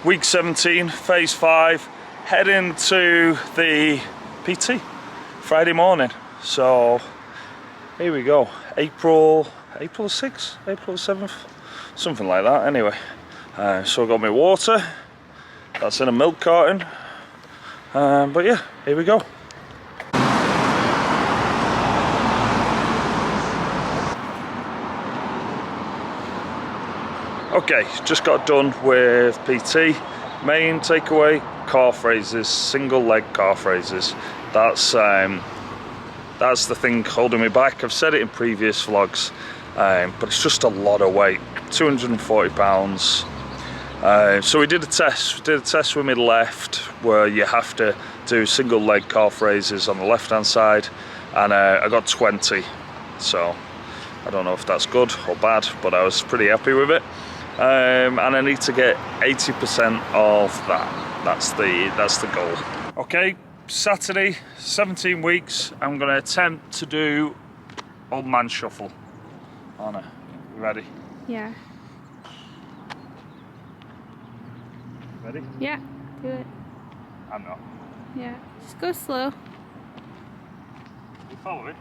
week 17, phase 5, heading to the PT Friday morning. So here we go, April 6th, April 7th, something like that. Anyway, so I got my water, that's in a milk carton, but yeah, here we go. Okay, just got done with PT. Main takeaway, calf raises, single leg calf raises. That's the thing holding me back. I've said it in previous vlogs, but it's just a lot of weight, 240 pounds. So we did a test with my left, where you have to do single leg calf raises on the left hand side, and I got 20. So I don't know if that's good or bad, but I was pretty happy with it. And I need to get 80% of that. That's the goal. Okay, Saturday, 17 weeks. I'm going to attempt to do old man shuffle. Anna, you ready? Yeah. Ready? Yeah, do it. I'm not. Yeah, just go slow. You follow it?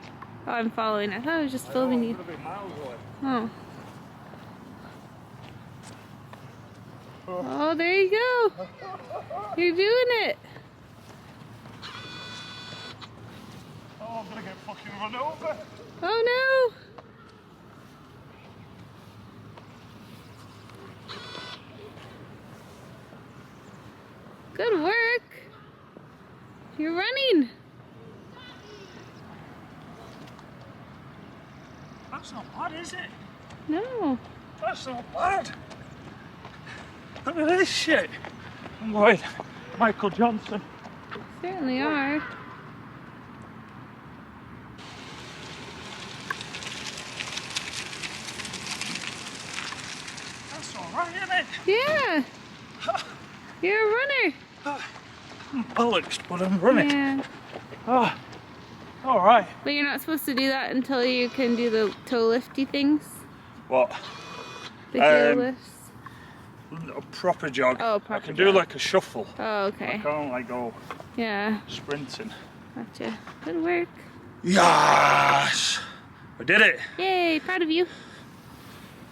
Oh, I'm following. I thought I was just filming you. Oh. Oh, there you go. You're doing it. Oh, I'm gonna get fucking run over. Oh no. Good work. You're running. That's not bad, is it? No. That's not bad. Look at this shit. I'm going Michael Johnson. Certainly are. That's alright, isn't it? Yeah. You're a runner. I'm bollocks, but I'm running. Yeah. Oh, alright. But you're not supposed to do that until you can do the toe lifty things. What? The heel lifts. A proper jog. Oh, proper I can do jog. like a shuffle. Oh, okay. I can't like go sprinting. Gotcha. Good work. Yes! I did it. Yay, proud of you.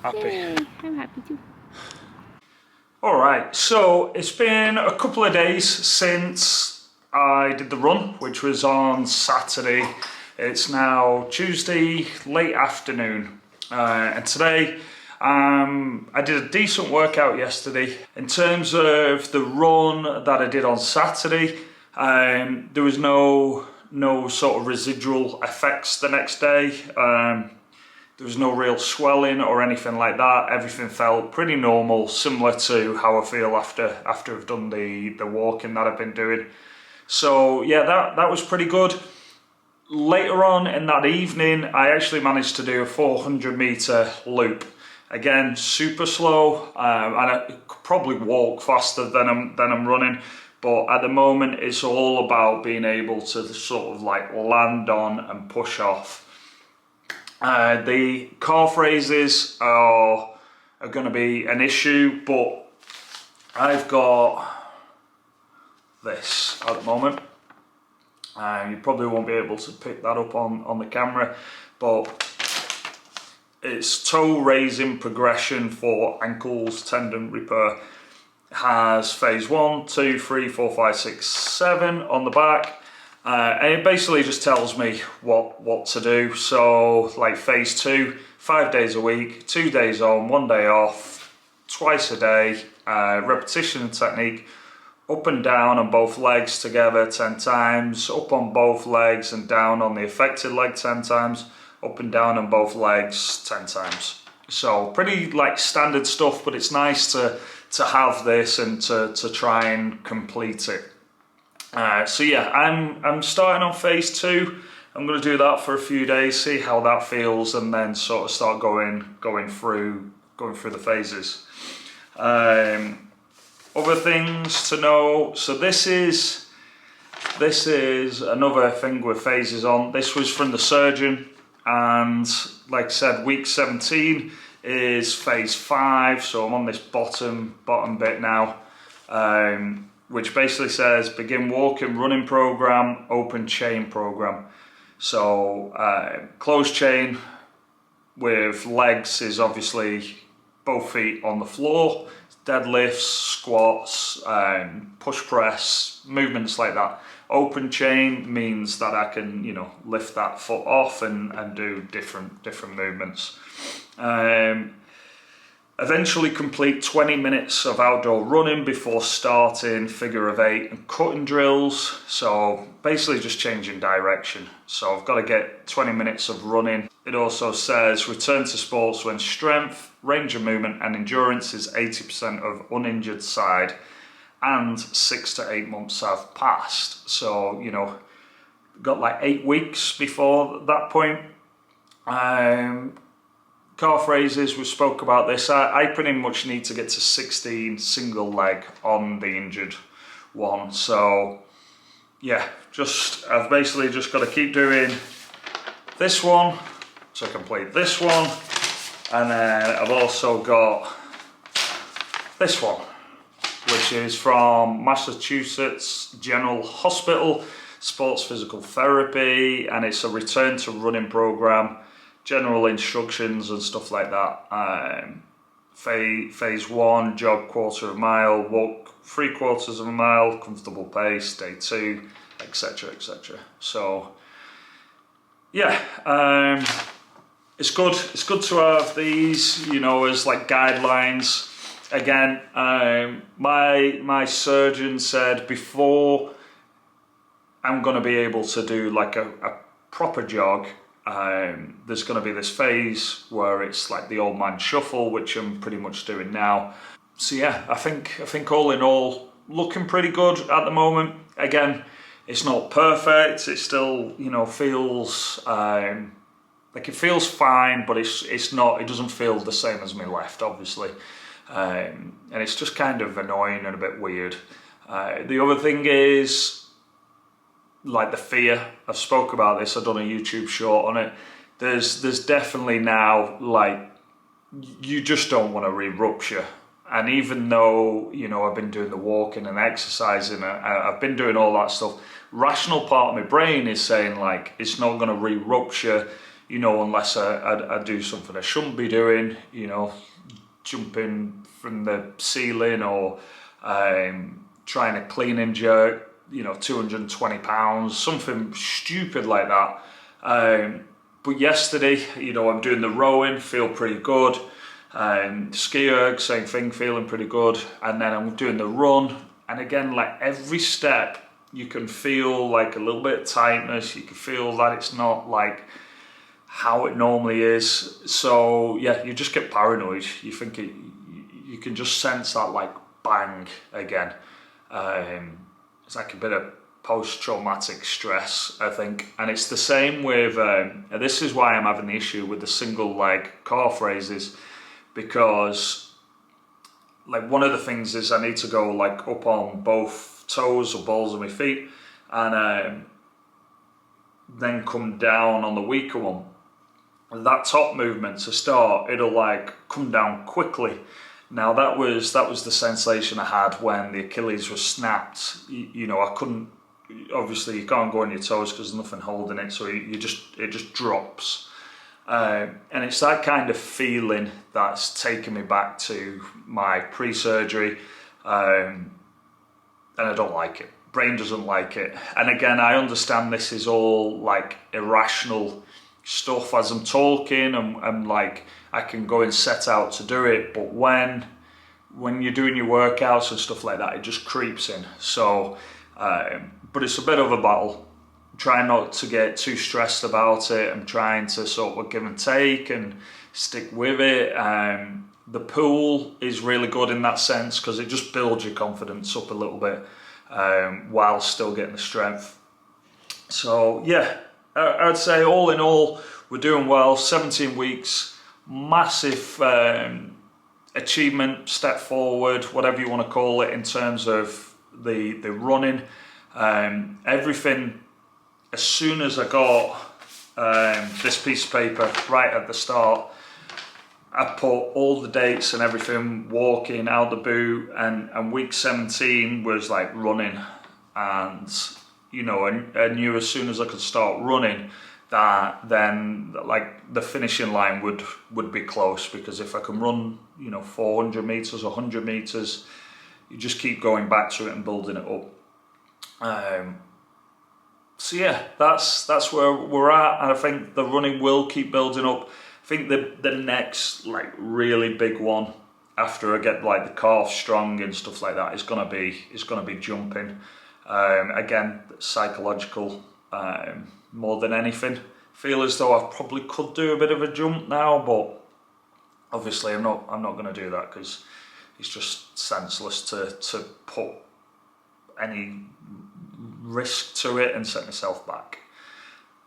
Happy. Yay, I'm happy too. Alright, so it's been a couple of days since I did the run, which was on Saturday. It's now Tuesday, late afternoon. And today, I did a decent workout yesterday. In terms of the run that I did on Saturday, there was no sort of residual effects the next day. There was no real swelling or anything like that. Everything felt pretty normal, similar to how I feel after I've done the walking that I've been doing. So yeah, that was pretty good. Later on in that evening, I actually managed to do a 400 meter loop. Again, super slow, and I could probably walk faster than I'm running. But at the moment, it's all about being able to sort of like land on and push off. The calf raises are going to be an issue, but I've got this at the moment. You probably won't be able to pick that up on the camera, but it's toe raising progression for Achilles Tendon Rupture. Has phase 1, 2, 3, 4, 5, 6, 7 on the back. And it basically just tells me what to do. So like phase 2, 5 days a week, 2 days on, 1 day off, twice a day, repetition and technique, up and down on both legs together 10 times, up on both legs and down on the affected leg 10 times, up and down on both legs 10 times. So pretty like standard stuff, but it's nice to have this and to try and complete it. So yeah, I'm starting on phase 2. I'm going to do that for a few days, see how that feels, and then sort of start going through the phases. Other things to know. So this is another thing with phases on. This was from the surgeon, and like I said, week 17 is phase 5. So I'm on this bottom bit now. which basically says begin walking, running program, open chain program. So closed chain with legs is obviously both feet on the floor, deadlifts, squats, push press, movements like that. Open chain means that I can, you know, lift that foot off and do different movements. Eventually complete 20 minutes of outdoor running before starting figure of 8 and cutting drills. So basically just changing direction. So I've got to get 20 minutes of running. It also says return to sports when strength, range of movement and endurance is 80% of uninjured side and 6 to 8 months have passed. So, you know, got like 8 weeks before that point. Calf raises, we spoke about this. I pretty much need to get to 16 single leg on the injured one. So yeah, I've basically just got to keep doing this one to complete this one. And then I've also got this one, which is from Massachusetts General Hospital, Sports Physical Therapy, and it's a return to running program. General instructions and stuff like that. Phase 1, jog 1/4 mile, walk 3/4 mile, comfortable pace, day 2, etc, etc. So yeah, it's good to have these, you know, as like guidelines. Again, my surgeon said before I'm going to be able to do like a proper jog, there's going to be this phase where it's like the old man shuffle, which I'm pretty much doing now. So yeah, I think all in all, looking pretty good at the moment. Again, it's not perfect. It still, you know, feels like it feels fine, but it's not. It doesn't feel the same as my left, obviously, and it's just kind of annoying and a bit weird. The other thing is, like the fear, I've spoke about this, I've done a YouTube short on it. There's definitely now, like, you just don't want to re-rupture. And even though, you know, I've been doing the walking and exercising, I've been doing all that stuff, rational part of my brain is saying like, it's not going to re-rupture, you know, unless I do something I shouldn't be doing, you know, jumping from the ceiling or trying to clean and jerk, you know, 220 pounds, something stupid like that. But yesterday, you know, I'm doing the rowing, feel pretty good. Ski erg, same thing, feeling pretty good. And then I'm doing the run. And again, like every step, you can feel like a little bit of tightness. You can feel that it's not like how it normally is. So yeah, you just get paranoid. You think you can just sense that like bang again. It's like a bit of post-traumatic stress, I think. And it's the same with, this is why I'm having the issue with the single leg calf raises, because like one of the things is I need to go like up on both toes or balls of my feet and then come down on the weaker one. That top movement to start, it'll like come down quickly. Now that was the sensation I had when the Achilles was snapped. You know, I couldn't, obviously you can't go on your toes because there's nothing holding it, so it just drops. And it's that kind of feeling that's taken me back to my pre-surgery, and I don't like it. Brain doesn't like it. And again, I understand this is all like irrational stuff as I'm talking, and like I can go and set out to do it, but when you're doing your workouts and stuff like that, it just creeps in. So, but it's a bit of a battle. I'm trying not to get too stressed about it. I'm trying to sort of give and take and stick with it. The pool is really good in that sense because it just builds your confidence up a little bit while still getting the strength. So yeah, I'd say all in all, we're doing well. 17 weeks, massive achievement, step forward, whatever you want to call it, in terms of the running. Everything, as soon as I got this piece of paper right at the start, I put all the dates and everything, walking out the boot, and week 17 was like running, and you know, I knew as soon as I could start running that then like the finishing line would be close, because if I can run, you know, 400 meters, 100 meters, you just keep going back to it and building it up. So yeah, that's where we're at, and I think the running will keep building up. I think the next like really big one after I get like the calf strong and stuff like that is gonna be jumping. Again, psychological more than anything. Feel as though I probably could do a bit of a jump now, but obviously I'm not gonna do that because it's just senseless to put any risk to it and set myself back.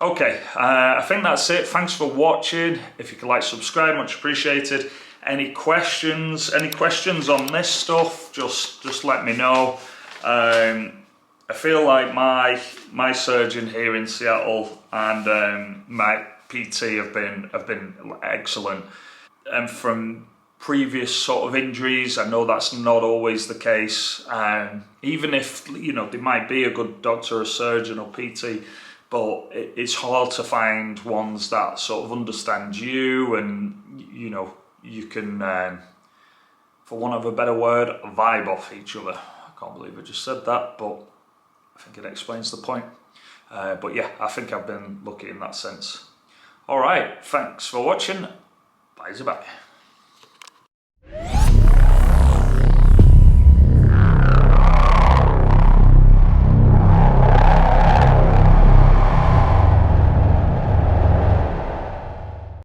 Okay, I think that's it. Thanks for watching. If you could like, subscribe, much appreciated. Any questions on this stuff, just let me know. I feel like my surgeon here in Seattle and my PT have been excellent. And from previous sort of injuries, I know that's not always the case. Even if, you know, they might be a good doctor or surgeon or PT, but it's hard to find ones that sort of understand you, and you know, you can, for want of a better word, vibe off each other. I can't believe I just said that, but I think it explains the point. But yeah, I think I've been lucky in that sense. All right, thanks for watching. Bye-bye.